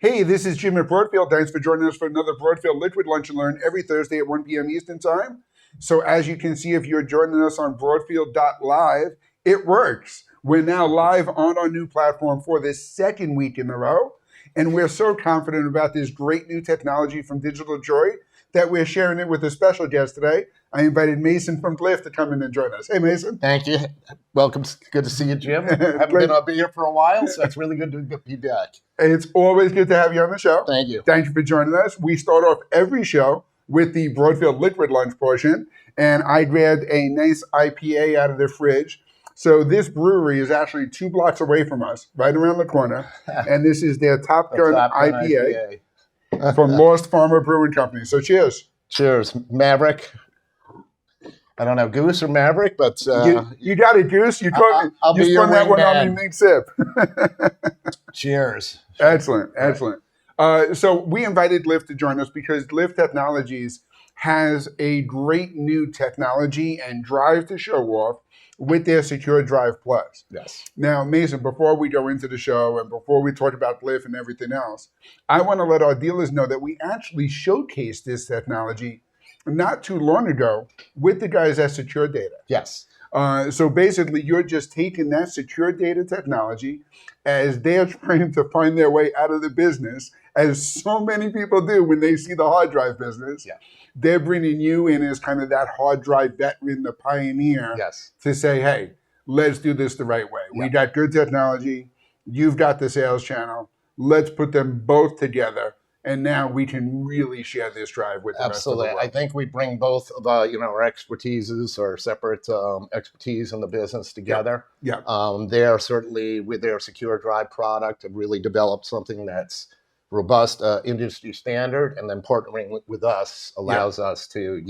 Hey, this is Jim at Broadfield. Thanks for joining us for another Broadfield Liquid Lunch and Learn every Thursday at 1 p.m. Eastern Time. So as you can see, if you're joining us on Broadfield.live, it works. We're now live on our new platform for the second week in a row. And we're so confident about this great new technology from Digital Joy that we're sharing it with a special guest today. I invited Mason from Glyph to come in and join us. Hey, Mason. Thank you. Welcome. Good to see you, Jim. Haven't been up here for a while, so it's really good to be back. It's always good to have you on the show. Thank you. Thank you for joining us. We start off every show with the Broadfield Liquid Lunch portion, and I grabbed a nice IPA out of the fridge. So this brewery is actually 2 blocks away from us, right around the corner, and this is their Top Gun IPA from Lost Farmer Brewing Company. So cheers. Cheers. Maverick. I don't know, Goose or Maverick, but... you got it, Goose. You spun that one on me mid-sip. Cheers. Excellent, excellent. So we invited Glyph to join us because Glyph Technologies has a great new technology and drive to show off with their Secure Drive Plus. Yes. Now, Mason, before we go into the show and before we talk about Glyph and everything else, I want to let our dealers know that we actually showcased this technology not too long ago with the guys at Secure Data. Yes. So basically, you're just taking that Secure Data technology as they're trying to find their way out of the business, as so many people do when they see the hard drive business. Yeah. They're bringing you in as kind of that hard drive veteran, the pioneer, yes, to say, hey, let's do this the right way. Yeah. We got good technology. You've got the sales channel. Let's put them both together. And now we can really share this drive with the rest of the world. I think we bring both of our expertises or separate expertise in the business together. Yeah. They are certainly, with their Secure Drive product, have really developed something that's robust, industry standard, and then partnering with us allows us to,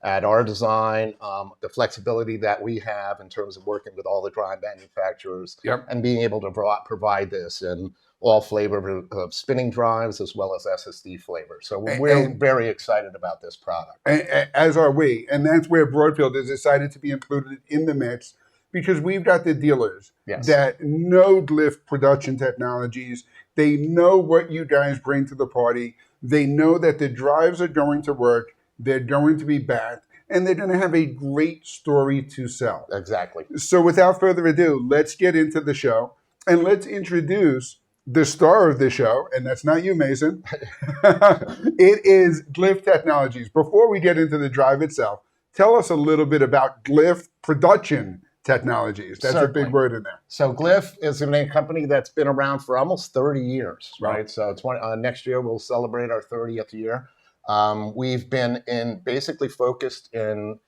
add our design, the flexibility that we have in terms of working with all the drive manufacturers, and being able to provide this in all flavor of spinning drives as well as SSD flavor. So we're very excited about this product. As are we. And that's where Broadfield is decided to be included in the mix, because we've got the dealers that know Glyph production technologies. They know what you guys bring to the party. They know that the drives are going to work. They're going to be backed. And they're going to have a great story to sell. Exactly. So without further ado, let's get into the show. And let's introduce the star of the show, and that's not you, Mason. It is Glyph Technologies. Before we get into the drive itself, tell us a little bit about Glyph Production Technologies. That's a big word in there. So Glyph is a company that's been around for almost 30 years, right? So next year we'll celebrate our 30th year. We've been basically focused in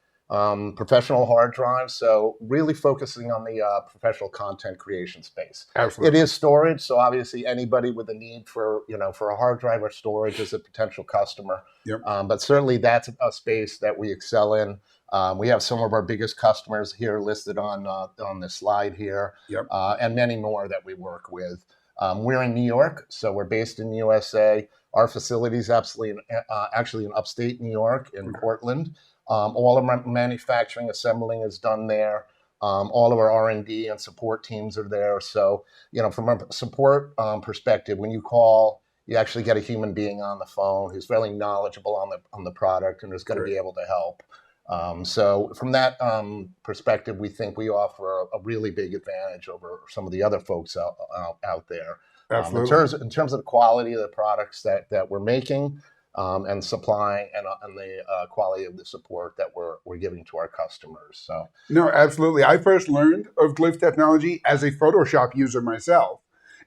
professional hard drives, so really focusing on the professional content creation space. Absolutely. It is storage, so obviously anybody with a need for a hard drive or storage is a potential customer. Yep. But certainly that's a space that we excel in. We have some of our biggest customers here listed on this slide here, and many more that we work with. We're in New York, so we're based in the USA. Our facility is actually in upstate New York in Portland. All of our manufacturing, assembling is done there. All of our R&D and support teams are there. So, from a support perspective, when you call, you actually get a human being on the phone who's really knowledgeable on the product and is going to be able to help. So from that perspective, we think we offer a really big advantage over some of the other folks out there. Absolutely. In terms of the quality of the products that we're making, and supplying, and the quality of the support that we're giving to our customers. So no, absolutely. I first learned of Glyph technology as a Photoshop user myself,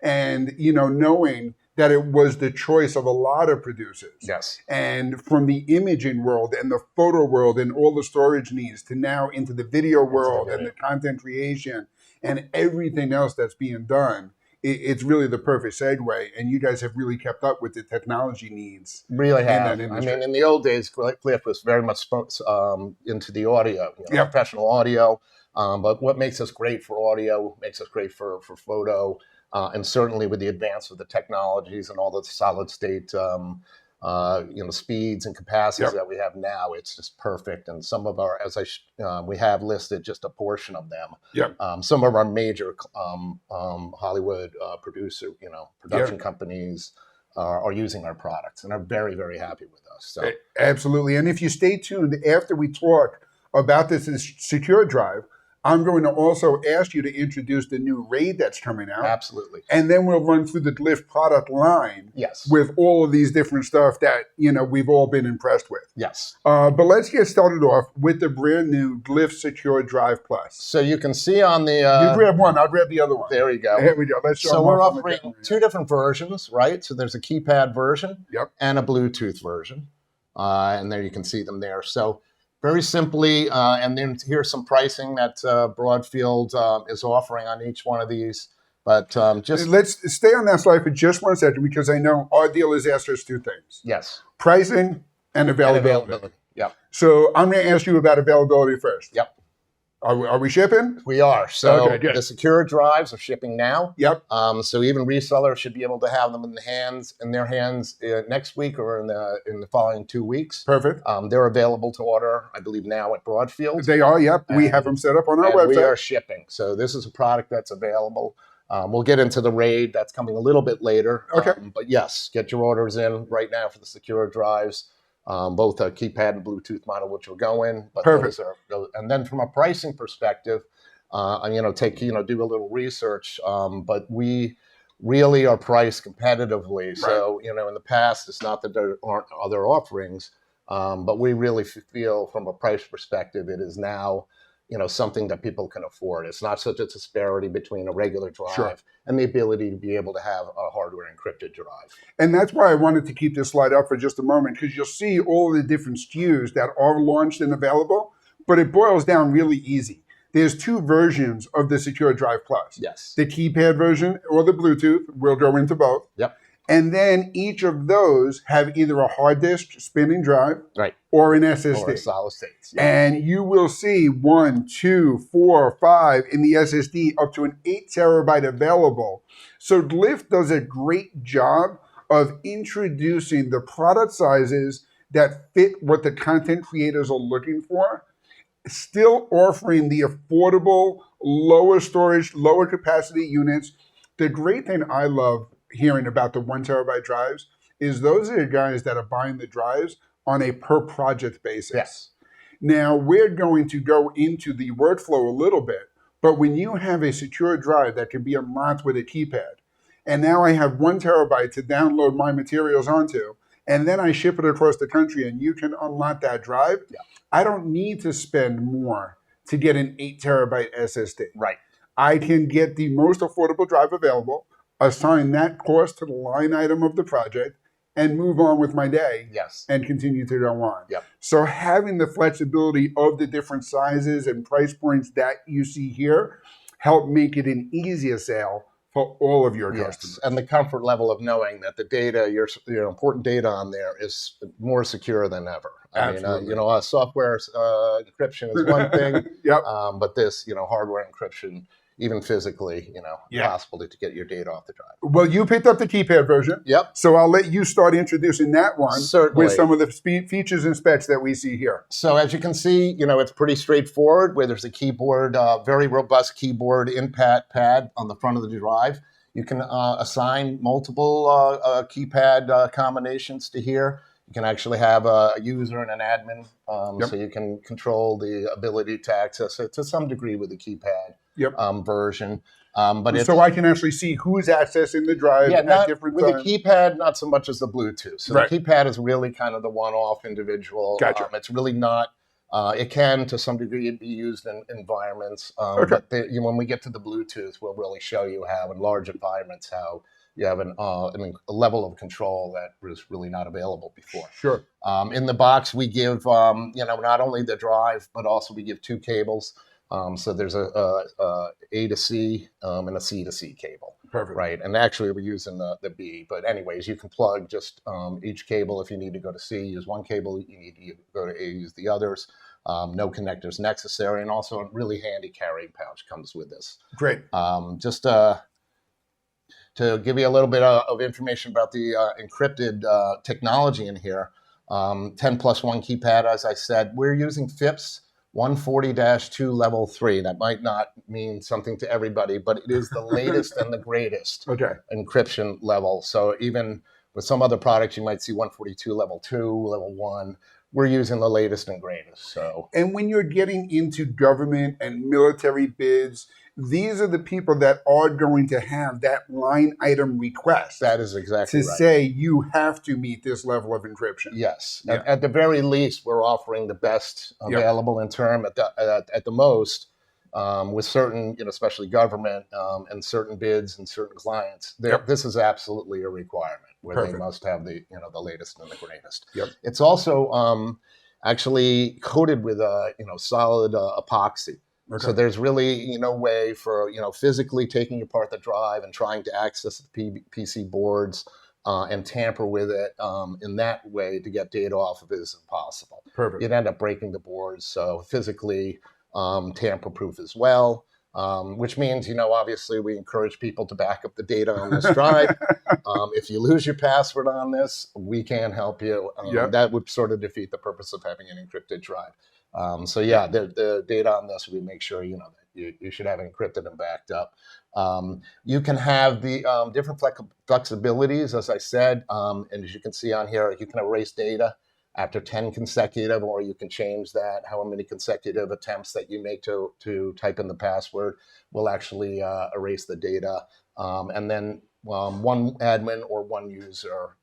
and knowing that it was the choice of a lot of producers. Yes. And from the imaging world and the photo world and all the storage needs to now into the video world and the content creation and everything else that's being done. It's really the perfect segue, and you guys have really kept up with the technology needs. Really have. I mean, in the old days, Glyph was very much into the audio, professional audio. But what makes us great for audio makes us great for photo, and certainly with the advance of the technologies and all the solid state speeds and capacities that we have now, it's just perfect. And some of our, we have listed just a portion of them. Some of our major Hollywood production companies are using our products and are very, very happy with us. So Absolutely. And if you stay tuned after we talk about this secure drive, I'm going to also ask you to introduce the new RAID that's coming out. absolutely. And then we'll run through the Glyph product line Yes. with all of these different stuff that, we've all been impressed with. Yes. But let's get started off with the brand new Glyph Secure Drive Plus. So you can see on the... you grab one, I'll grab the other one. There we go. Here we go. Let's show So them we're off on the offering camera. two different versions, right? So there's a keypad version and a Bluetooth version. And there you can see them there. So very simply, and then here's some pricing that Broadfield is offering on each one of these. But just... Let's stay on that slide for just 1 second, because I know our dealers asked us two things. Yes. Pricing and availability. Yep. So I'm going to ask you about availability first. Yep. Are we shipping? We are. So Okay, good. the secure drives are shipping now. Yep. So even resellers should be able to have them in their hands next week or in the following 2 weeks. Perfect. They're available to order, I believe, now at Broadfield. They are, yep. We have them set up on our website. We are shipping. So this is a product that's available. We'll get into the RAID. That's coming a little bit later. Okay. But yes, get your orders in right now for the secure drives. Both a keypad and Bluetooth model, which will go in. But Perfect. And then from a pricing perspective, do a little research. But we really are priced competitively. Right. So, in the past, it's not that there aren't other offerings, but we really feel from a price perspective, it is now, something that people can afford. It's not such a disparity between a regular drive and the ability to be able to have a hardware encrypted drive. And that's why I wanted to keep this slide up for just a moment, because you'll see all the different SKUs that are launched and available, but it boils down really easy. There's two versions of the Secure Drive Plus. Yes. The keypad version or the Bluetooth. We'll go into both. Yep. And then each of those have either a hard disk spinning drive, right, or an SSD. Or a solid state. Yeah. And you will see 1, 2, 4, 5 in the SSD, up to an 8 terabyte available. So Glyph does a great job of introducing the product sizes that fit what the content creators are looking for, still offering the affordable, lower storage, lower capacity units. The great thing I love hearing about the 1 terabyte drives is those are the guys that are buying the drives on a per project basis. Yes. Now, we're going to go into the workflow a little bit, but when you have a secure drive that can be unlocked with a keypad, and now I have 1 terabyte to download my materials onto, and then I ship it across the country and you can unlock that drive, I don't need to spend more to get an 8 terabyte SSD. Right. I can get the most affordable drive available, assign that cost to the line item of the project, and move on with my day. Yes. And continue to go on. Yep. So having the flexibility of the different sizes and price points that you see here help make it an easier sale for all of your customers. And the comfort level of knowing that the data, your important data on there, is more secure than ever. Absolutely. Software encryption is one thing, Yep. But this, hardware encryption, even physically, possible to get your data off the drive. Well, you picked up the keypad version. Yep. So I'll let you start introducing that one. Certainly. With some of the features and specs that we see here. So as you can see, it's pretty straightforward, where there's a keyboard, very robust keyboard input pad on the front of the drive. You can assign multiple keypad combinations to here. You can actually have a user and an admin, so you can control the ability to access it to some degree with the keypad version. But so I can actually see who's accessing the drive at different with times. the keypad, not so much as the Bluetooth. So Right. the keypad is really kind of the one-off individual. Gotcha. It's really not. It can, to some degree, be used in environments. Okay. But when we get to the Bluetooth, we'll really show you how, in large environments, how you have a level of control that was really not available before. Sure. In the box, we give not only the drive, but also we give 2 cables. So there's a to C and a C to C cable. Perfect. Right. And actually, we're using the B. But anyways, you can plug just each cable. If you need to go to C, use one cable. You need to go to A, use the others. No connectors necessary. And also a really handy carrying pouch comes with this. Great. Just to give you a little bit of information about the encrypted technology in here, 10+1 keypad, as I said, we're using FIPS 140-2 level 3. That might not mean something to everybody, but it is the latest and the greatest encryption level. So even With some other products, you might see 142 level 2, level 1. We're using the latest and greatest. So, and when you're getting into government and military bids, these are the people that are going to have that line item request. That is exactly to right. say you have to meet this level of encryption. Yes. Yeah. At the very least, we're offering the best available in term at the most. With certain, especially government and certain bids and certain clients, this is absolutely a requirement where Perfect. they must have the the latest and the greatest. Yep. It's also actually coated with solid epoxy. Okay. So there's really no way for physically taking apart the drive and trying to access the PC boards and tamper with it in that way to get data off of it is impossible. Perfect. You'd end up breaking the boards. So physically tamper-proof as well, which means, obviously we encourage people to back up the data on this drive. If you lose your password on this, we can help you. That would sort of defeat the purpose of having an encrypted drive. So yeah, the data on this, we make sure, that you should have it encrypted and backed up. You can have the different flexibilities, as I said, and as you can see on here, you can erase data after 10 consecutive, or you can change that. How many consecutive attempts that you make to type in the password will actually erase the data. And then one admin or one user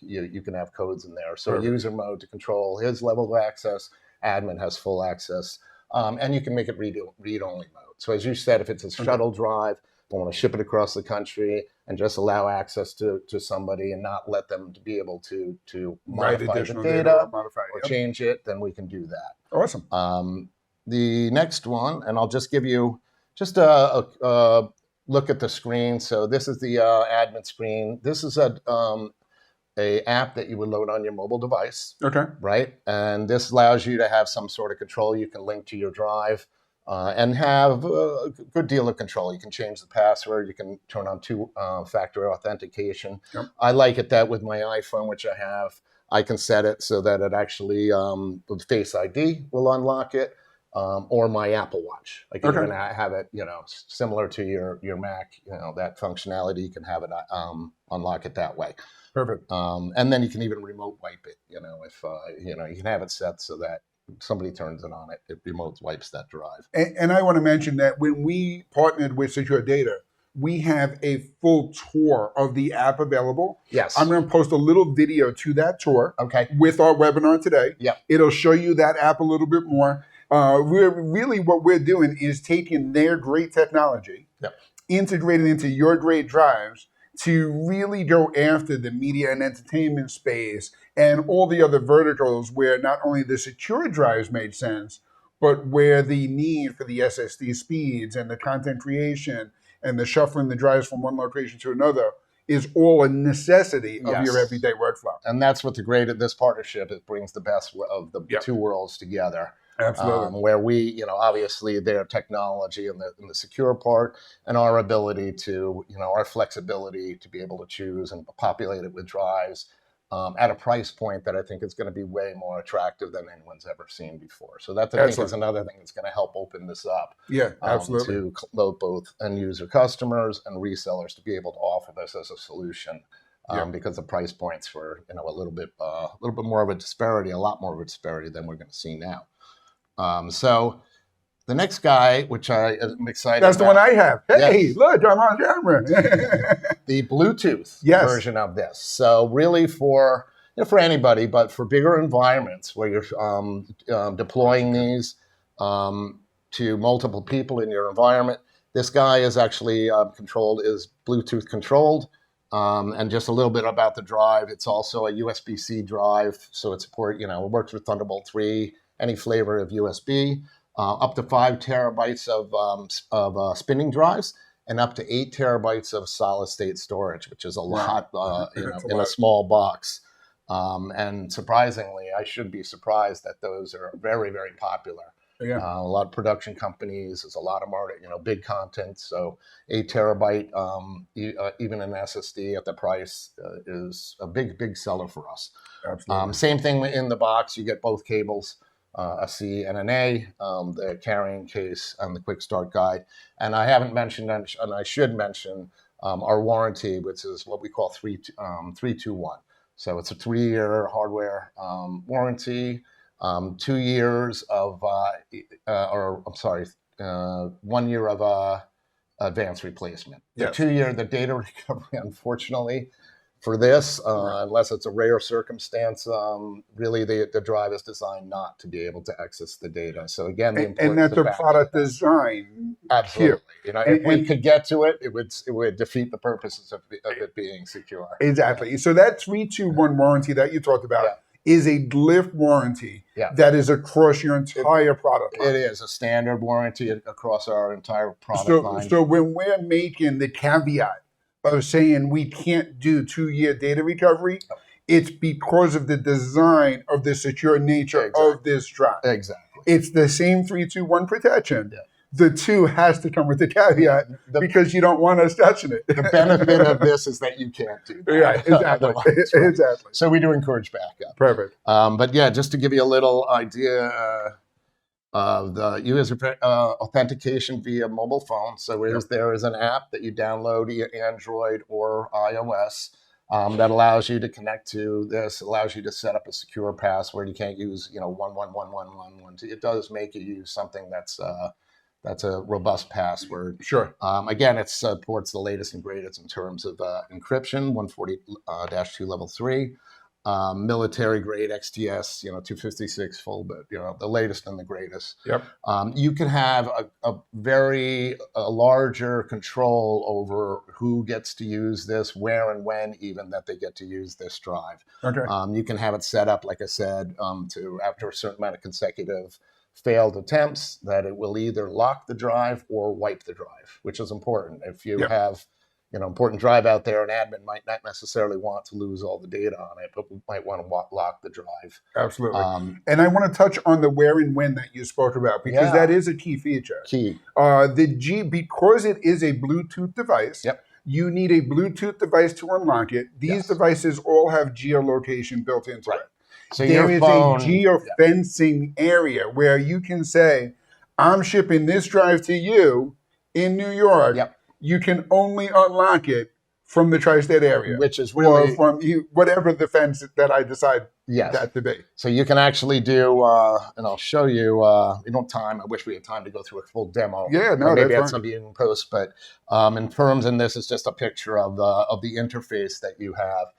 you can have codes in there. So user mode to control his level of access, admin has full access, and you can make it read-only mode. So as you said, if it's a shuttle drive, I want to ship it across the country and just allow access to somebody and not let them to be able to modify the data or change it, then we can do that. Awesome. The next one, and I'll just give you just a look at the screen. So this is the admin screen. This is a app that you would load on your mobile device. Okay. Right? And this allows you to have some sort of control. You can link to your drive. And have a good deal of control. You can change the password. You can turn on two-factor authentication. Yep. I like it that with my iPhone, which I have, I can set it so that it actually, with Face ID, will unlock it, or my Apple Watch. I can even have it, similar to your Mac, that functionality. You can have it unlock it that way. Perfect. And then you can even remote wipe it, if, you can have it set so that somebody turns it on, it remote wipes that drive. And I want to mention that when we partnered with Secure Data, we have a full tour of the app available. Yes. I'm going to post a little video to that tour with our webinar today. Yeah. It'll show you that app a little bit more. What we're doing is taking their great technology, integrating into your great drives to really go after the media and entertainment space and all the other verticals where not only the secure drives made sense, but where the need for the SSD speeds and the content creation and the shuffling the drives from one location to another is all a necessity of your everyday workflow. And that's what the great of this partnership, it brings the best of the two worlds together. Absolutely. Where we, obviously their technology and the secure part, and our ability to, our flexibility to be able to choose and populate it with drives at a price point that I think is going to be way more attractive than anyone's ever seen before. So that I think is another thing that's going to help open this up. Yeah, absolutely. To both end user customers and resellers to be able to offer this as a solution. Because the price points were, a little bit more of a disparity, a lot more of a disparity than we're going to see now. So the next guy, which I am excited That's about. The one I have. Hey, look, I'm on camera. The Bluetooth version of this. So really for anybody, but for bigger environments where you're deploying these to multiple people in your environment, this guy is actually is Bluetooth controlled. And just a little bit about the drive. It's also a USB-C drive, so it it works with Thunderbolt 3, any flavor of USB, up to 5 terabytes of spinning drives, and up to 8 terabytes of solid-state storage, which is a lot in a small box. And surprisingly, I should be surprised that those are very, very popular. Yeah. A lot of production companies, there's a lot of big content. So 8 terabyte, even an SSD at the price is a big seller for us. Absolutely. Same thing in the box. You get both cables, a C and an A, the carrying case and the quick start guide. And I haven't mentioned, and I should mention, our warranty, which is what we call 321. So it's a 3-year hardware warranty, 2 years of, 1 year of advanced replacement. Yes. The data recovery, unfortunately, for this, unless it's a rare circumstance, really the drive is designed not to be able to access the data. So again, the and that's a product design. Absolutely. Here. If we could get to it, it would defeat the purposes of it being secure. Exactly. So that 321 warranty that you talked about is a Glyph warranty that is across your entire product line. It is a standard warranty across our entire product line. So when we're making the caveat of saying we can't do 2-year data recovery, it's because of the design of the secure nature of this drive. Exactly. It's the same 321 protection. The 2 has to come with the caveat because you don't want us touching it. The benefit of this is that you can't do that. Yeah, exactly. Exactly. So we do encourage backup. Perfect. But yeah, just to give you a little idea of the user authentication via mobile phone. So there is an app that you download via Android or iOS that allows you to connect to this, allows you to set up a secure password. You can't use 111111. It does make you use something that's a robust password. Sure. Again, it supports the latest and greatest in terms of encryption, 140-2 level 3, military grade XTS, 256 full bit, the latest and the greatest. Yep. You can have a very larger control over who gets to use this, where and when even that they get to use this drive. Okay. You can have it set up, like I said, to after a certain amount of consecutive failed attempts, that it will either lock the drive or wipe the drive, which is important. If you have important drive out there, an admin might not necessarily want to lose all the data on it, but we might want to lock the drive. Absolutely. And I want to touch on the where and when that you spoke about, because that is a key feature. Because it is a Bluetooth device, you need a Bluetooth device to unlock it. These devices all have geolocation built into it. So there is a geofencing area where you can say, I'm shipping this drive to you in New York. You can only unlock it from the tri-state area. Which is really... Or from whatever the fence that I decide that to be. So you can actually do, and I'll show you, we don't have time. I wish we had time to go through a full demo. Yeah, no, maybe that's something you can post. But in terms, and this is just a picture of the interface that you have.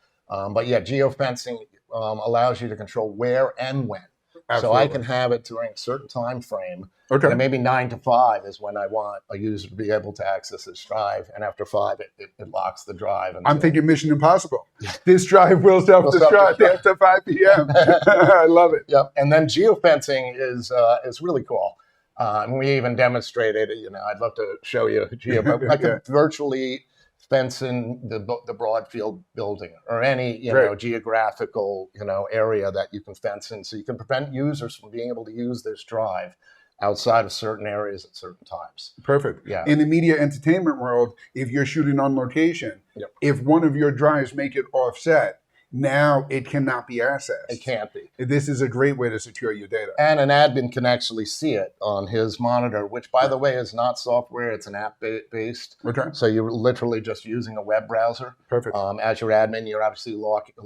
But yeah, geofencing allows you to control where and when. Absolutely. So I can have it during a certain time frame. Okay. And maybe 9 to 5 is when I want a user to be able to access this drive. And after 5, it locks the drive. And I'm thinking Mission Impossible. This drive will self-destruct after 5 p.m. I love it. Yep. And then geofencing is really cool. And we even demonstrated, I'd love to show you but I could virtually fence in the Broadfield building or any geographical area that you can fence in, so you can prevent users from being able to use this drive outside of certain areas at certain times. Perfect. Yeah. In the media entertainment world, if you're shooting on location, if one of your drives make it offset, now it cannot be accessed. It can't be. This is a great way to secure your data. And an admin can actually see it on his monitor, which, by the way, is not software. It's an app-based. Okay. So you're literally just using a web browser. Perfect. As your admin, you're obviously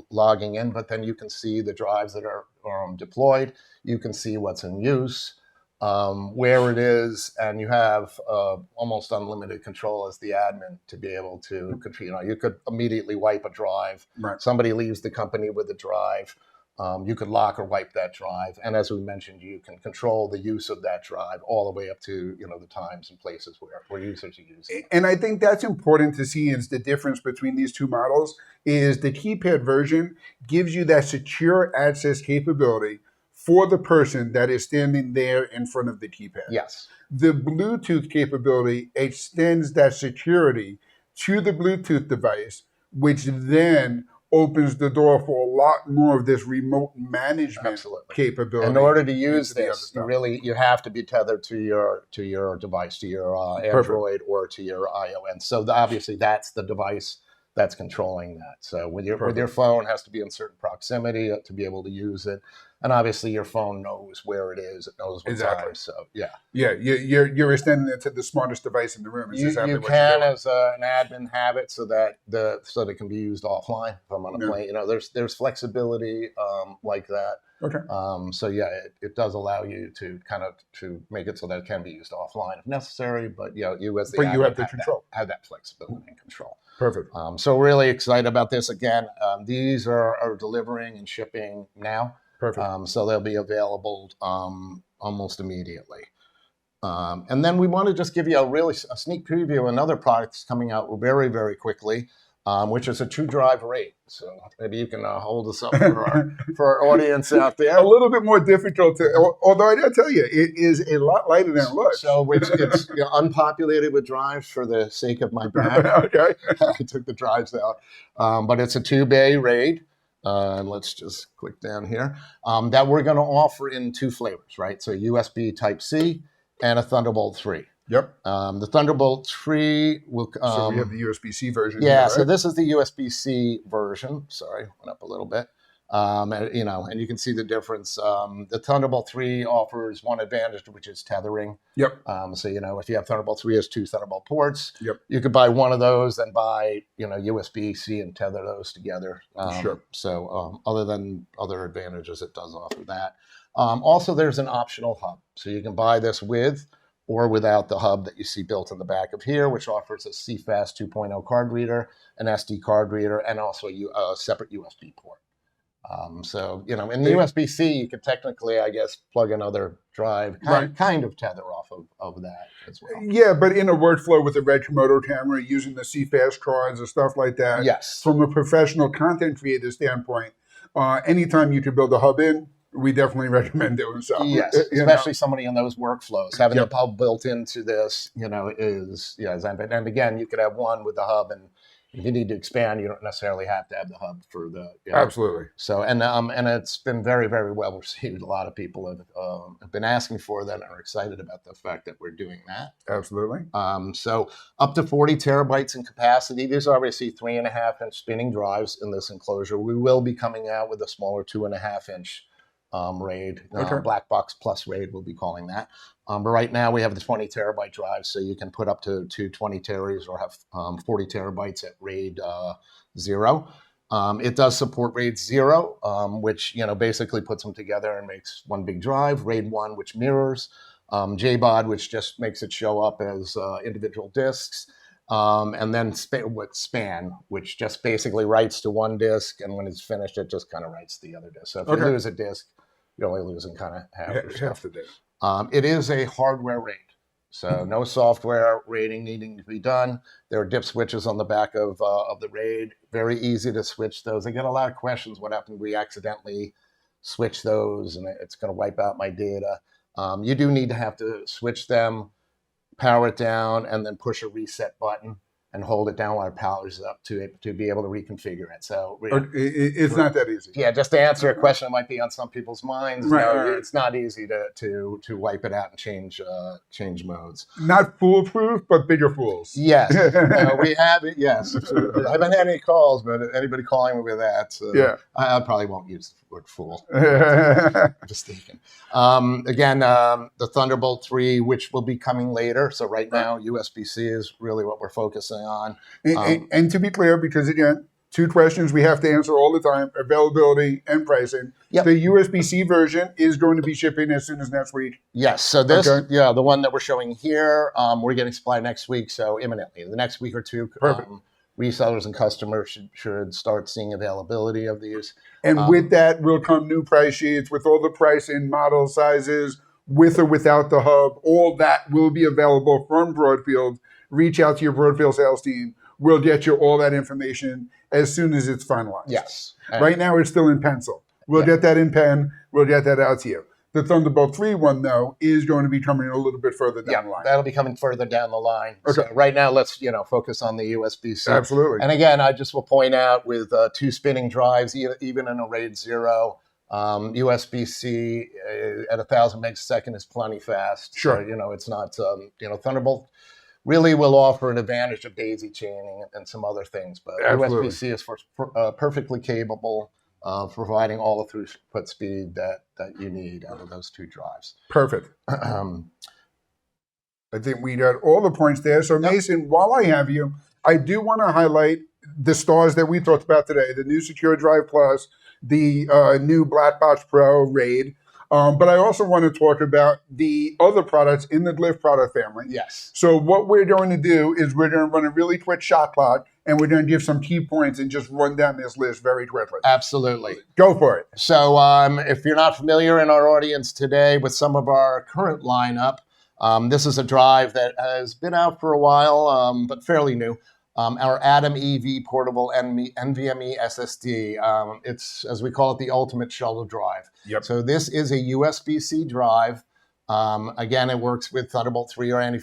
logging in, but then you can see the drives that are deployed. You can see what's in use, where it is, and you have almost unlimited control as the admin to be able to control. You could immediately wipe a drive. Right. Somebody leaves the company with a drive. You could lock or wipe that drive, and as we mentioned, you can control the use of that drive all the way up to the times and places where users are using it. And I think that's important to see is the difference between these two models is the keypad version gives you that secure access capability for the person that is standing there in front of the keypad. Yes. The Bluetooth capability extends that security to the Bluetooth device, which then opens the door for a lot more of this remote management capability. In order to use this, you have to be tethered to your device, to your Android or to your iOS. So obviously that's the device that's controlling that. So with your phone, it has to be in certain proximity. proximity to be able to use it. And obviously your phone knows where it is. It knows what's Exactly. on. So yeah. Yeah, you're extending it to the smartest device in the room. Is exactly You what you're can, doing. as an admin, have it so that it can be used offline if I'm on a plane. You know, there's flexibility like that. Okay. So yeah, it does allow you to kind of to make it so that it can be used offline if necessary. But you know, you as the But you admin have the control. have that flexibility and control. Perfect. So really excited about this. Again, these are delivering and shipping now. Perfect. So they'll be available almost immediately. And then we want to just give you a sneak preview of another product that's coming out very, very quickly, which is a 2-drive RAID. So maybe you can hold us up for our audience out there. A little bit more difficult to, although I gotta tell you, it is a lot lighter than it looks. So it's unpopulated with drives for the sake of my bag. Okay. I took the drives out. But it's a 2-bay RAID. Let's just click down here. That we're going to offer in 2 flavors, right? So USB Type-C and a Thunderbolt 3. Yep. The Thunderbolt 3 will... so we have the USB-C version. Yeah, here, right? so this is the USB-C version. Sorry, went up a little bit. And you can see the difference. The Thunderbolt 3 offers one advantage, which is tethering. Yep. So, if you have Thunderbolt 3 as 2 Thunderbolt ports, Yep. you could buy one of those and buy, USB-C and tether those together. Sure. So other than other advantages, it does offer that. Also, there's an optional hub. So you can buy this with or without the hub that you see built in the back of here, which offers a CFast 2.0 card reader, an SD card reader, and also a separate USB port. In the USB-C, you could technically, I guess, plug another drive, kind of tether off of that as well. Yeah, but in a workflow with a Red Komodo camera, using the CFast cards and stuff like that. Yes. From a professional content creator standpoint, anytime you can build a hub in, we definitely recommend doing so. Yes, especially somebody in those workflows. Having a hub built into this, is, and again, you could have one with the hub, and if you need to expand, you don't necessarily have to have the hub for the... Absolutely. So, and it's been very, very well received. A lot of people have been asking for that and are excited about the fact that we're doing that. Absolutely. So up to 40 terabytes in capacity. These are obviously 3.5-inch spinning drives in this enclosure. We will be coming out with a smaller 2.5-inch RAID. Black Box Plus RAID, we'll be calling that. But right now we have the 20 terabyte drive, so you can put up to 20 teras or have 40 terabytes at RAID 0. It does support RAID 0, which basically puts them together and makes one big drive. RAID 1, which mirrors. JBOD, which just makes it show up as individual disks. And then SPAN, which just basically writes to one disk, and when it's finished, it just kind of writes to the other disk. So if you lose a disk, you're only losing kind of half the disk. It is a hardware RAID, so no software rating needing to be done. There are dip switches on the back of the RAID. Very easy to switch those. I get a lot of questions. What happens if we accidentally switch those and it's going to wipe out my data? You do need to have to switch them, power it down, and then push a reset button and hold it down while it powers up to be able to reconfigure it. So it's not that easy. Yeah, just to answer a question that might be on some people's minds, it's not easy to wipe it out and change modes. Not foolproof, but bigger fools. Yes, we have it. Yes, I haven't had any calls, but anybody calling me with that, I probably won't use the word fool. I'm just thinking. Again, the Thunderbolt 3, which will be coming later. So right now, USB-C is really what we're focusing on. And to be clear, because again, 2 questions we have to answer all the time: availability and pricing. Yep. The USB-C version is going to be shipping as soon as next week. Yes. So this, the one that we're showing here, we're getting supply next week. So imminently, the next week or 2. Perfect. Resellers and customers should start seeing availability of these. And with that will come new price sheets with all the pricing, model sizes, with or without the hub. All that will be available from Broadfield. Reach out to your Broadfield sales team. We'll get you all that information as soon as it's finalized. Yes. Right now it's still in pencil. We'll get that in pen. We'll get that out to you. The Thunderbolt 3 one, though, is going to be coming a little bit further down the line. That'll be coming further down the line. Okay. So right now, let's focus on the USB-C. Absolutely. And again, I just will point out with 2 spinning drives, even in a RAID 0, USB-C at 1,000 megs a second is plenty fast. Sure. So, it's not, Thunderbolt really will offer an advantage of daisy chaining and some other things, but Absolutely. USB-C is perfectly capable providing all the throughput speed that you need out of those two drives. Perfect. I think we got all the points there. So Mason, while I have you, I do want to highlight the stars that we talked about today, the new Secure Drive Plus, the new Black Box Pro RAID. But I also want to talk about the other products in the Glyph product family. Yes. So what we're going to do is we're going to run a really quick shot clock, and we're going to give some key points and just run down this list very quickly. Absolutely. Go for it. So if you're not familiar in our audience today with some of our current lineup, this is a drive that has been out for a while, but fairly new. Our Atom EV portable NVMe SSD. It's, as we call it, the ultimate shuttle drive. Yep. So this is a USB-C drive. Again, it works with Thunderbolt 3 or any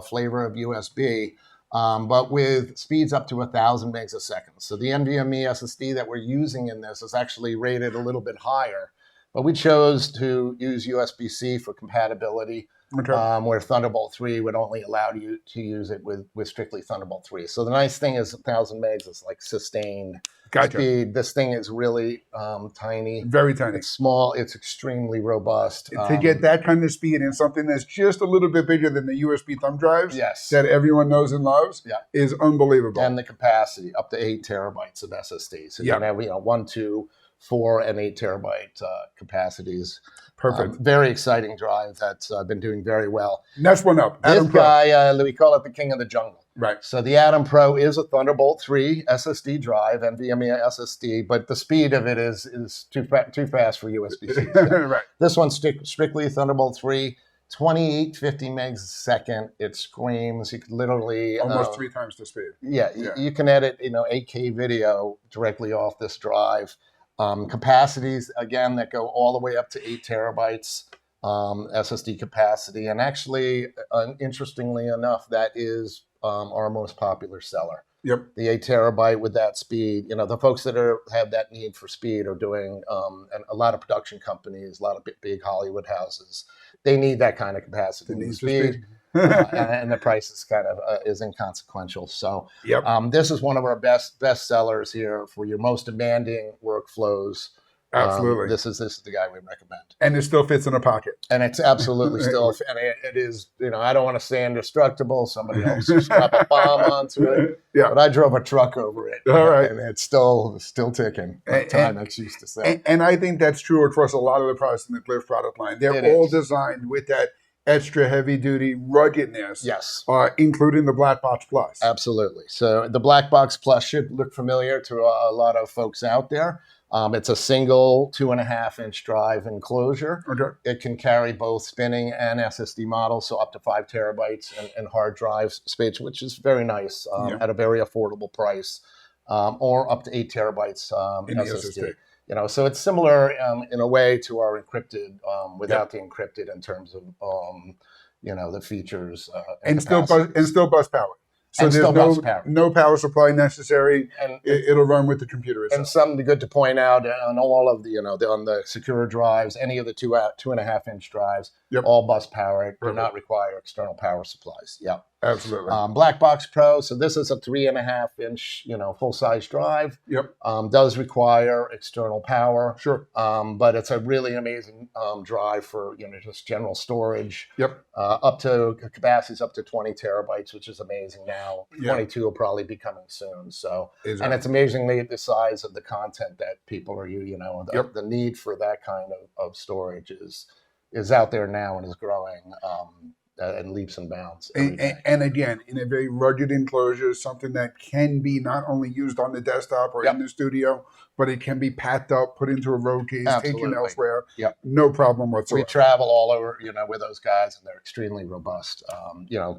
flavor of USB, but with speeds up to 1,000 megs a second. So the NVMe SSD that we're using in this is actually rated a little bit higher, but we chose to use USB-C for compatibility. Okay. Where Thunderbolt 3 would only allow you to use it with strictly Thunderbolt 3. So the nice thing is 1,000 megs is like sustained speed. This thing is really tiny. Very tiny. It's small. It's extremely robust. To get that kind of speed in something that's just a little bit bigger than the USB thumb drives that everyone knows and loves is unbelievable. And the capacity, up to 8 terabytes of SSD. So you can have 1, 2, 4, and 8 terabyte capacities. Perfect. Very exciting drive that's been doing very well. Next one up, Atom Pro. Guy, we call it the king of the jungle. Right. So the Atom Pro is a Thunderbolt 3 SSD drive, NVMe SSD, but the speed of it is too fast for USB-C. So right. This one's strictly Thunderbolt 3, 2850 megs a second. It screams. You could literally almost 3 times the speed. Yeah. You can edit 8K video directly off this drive. Capacities, again, that go all the way up to 8 terabytes SSD capacity. And actually, interestingly enough, that is our most popular seller. Yep. The 8 terabyte with that speed. The folks that have that need for speed are doing, and a lot of production companies, a lot of big Hollywood houses, they need that kind of capacity and speed. And the price is kind of is inconsequential. So this is one of our best sellers here for your most demanding workflows. Absolutely. This is the guy we recommend. And it still fits in a pocket. And it's absolutely still, and it is, I don't want to say indestructible. Somebody else just drop a bomb onto it. Yeah. But I drove a truck over it. All right. And it's still ticking. Timex used to say. And I think that's true across a lot of the products in the Glyph product line. They're all designed with that extra heavy-duty ruggedness, including the Black Box Plus. Absolutely. So the Black Box Plus should look familiar to a lot of folks out there. It's a single 2.5-inch drive enclosure. Okay. It can carry both spinning and SSD models, so up to 5 terabytes and hard drive space, which is very nice at a very affordable price, or up to 8 terabytes in SSD. So it's similar in a way to our encrypted, without the encrypted in terms of the features and still bus power. So there's no power supply necessary, and it'll run with the computer itself. And something good to point out on all of the, on the secure drives, any of the 2.5-inch drives, all bus powered, do not require external power supplies. Yep. Absolutely. Black Box Pro. So this is a 3.5-inch, full-size drive. Yep. Does require external power. Sure. But it's a really amazing drive for just general storage. Yep. Up to capacities up to 20 terabytes, which is amazing now. 22 will probably be coming soon. So, and it's amazingly the size of the content that people are the need for that kind of storage is out there now and is growing. And leaps and bounds. And again, in a very rugged enclosure, something that can be not only used on the desktop or in the studio, but it can be packed up, put into a road case, taken elsewhere. Yep. No problem whatsoever. We travel all over, with those guys, and they're extremely robust.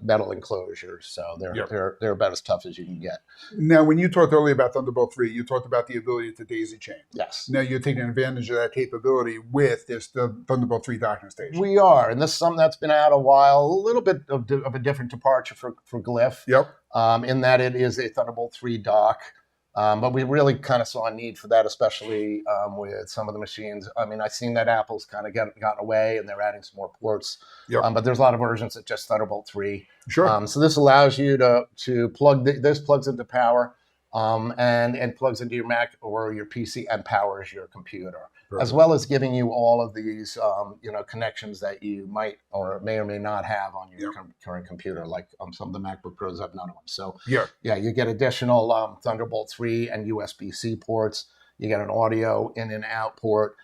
Metal enclosures, so they're about as tough as you can get. Now, when you talked earlier about Thunderbolt 3, you talked about the ability to daisy chain. Yes. Now you're taking advantage of that capability with the Thunderbolt 3 docking station. We are, and this is something that's been out a while. A little bit of a different departure for Glyph. Yep. In that it is a Thunderbolt 3 dock. But we really kind of saw a need for that, especially with some of the machines. I mean, I've seen that Apple's kind of gotten away and they're adding some more ports. Yep. But there's a lot of versions that just Thunderbolt 3. Sure. So this allows you to plug, this plugs into power. and plugs into your Mac or your PC and powers your computer, Perfect. as well as giving you all of these connections that you might or may not have on your current computer, like some of the MacBook Pros have none of them. So you get additional Thunderbolt 3 and USB-C ports. You get an audio in and out port,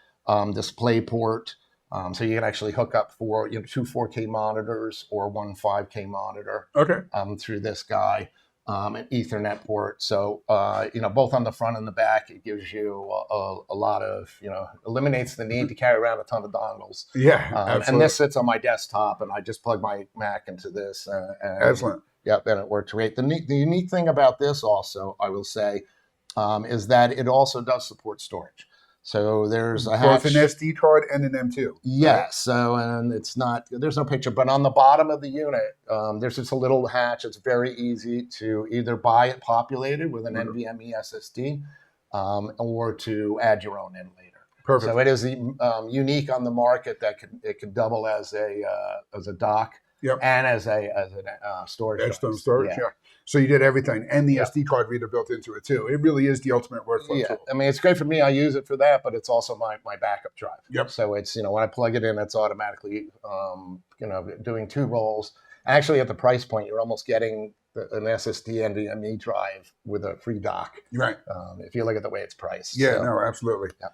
display port. So you can actually hook up for two 4K monitors or one 5K monitor through this guy, an Ethernet port. So both on the front and the back, it gives you a lot of eliminates the need to carry around a ton of dongles. And this sits on my desktop, and I just plug my Mac into this. Excellent. Yep, and it works great. The unique thing about this also, I will say, is that it also does support storage. So there's a hatch. Both an SD card and an M2. Yes. Right? So, and there's no picture, but on the bottom of the unit, there's just a little hatch. It's very easy to either buy it populated with an NVMe SSD or to add your own in later. Perfect. So it is unique on the market that it could double as a dock and as a storage. External storage, So you did everything, and the SD card reader built into it too. It really is the ultimate workflow tool. I mean, it's great for me. I use it for that, but it's also my backup drive. So it's when I plug it in, it's automatically doing two roles. Actually, at the price point, you're almost getting an SSD NVMe drive with a free dock. Right. If you look at the way it's priced. No, absolutely. Yeah.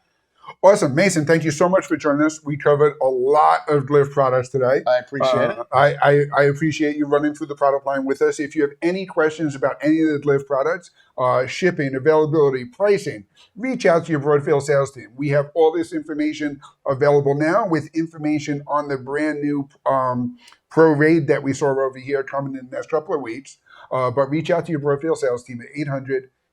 Awesome. Mason, thank you so much for joining us. We covered a lot of Glyph products today. I appreciate it. I appreciate you running through the product line with us. If you have any questions about any of the Glyph products, shipping, availability, pricing, reach out to your Broadfield sales team. We have all this information available now with information on the brand new Pro Raid that we saw over here coming in the next couple of weeks. But reach out to your Broadfield sales team at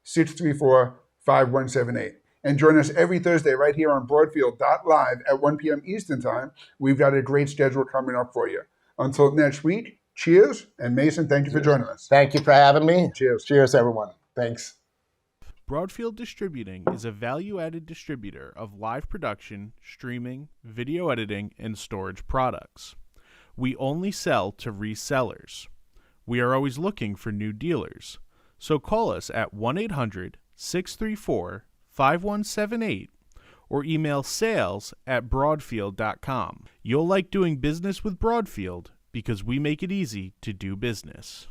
800-634-5178. And join us every Thursday right here on Broadfield.live at 1 p.m. Eastern Time. We've got a great schedule coming up for you. Until next week, cheers. And Mason, thank you for joining us. Thank you for having me. Cheers. Cheers, everyone. Thanks. Broadfield Distributing is a value-added distributor of live production, streaming, video editing, and storage products. We only sell to resellers. We are always looking for new dealers. So call us at 1-800-634-5178 or email sales@broadfield.com. You'll like doing business with Broadfield because we make it easy to do business.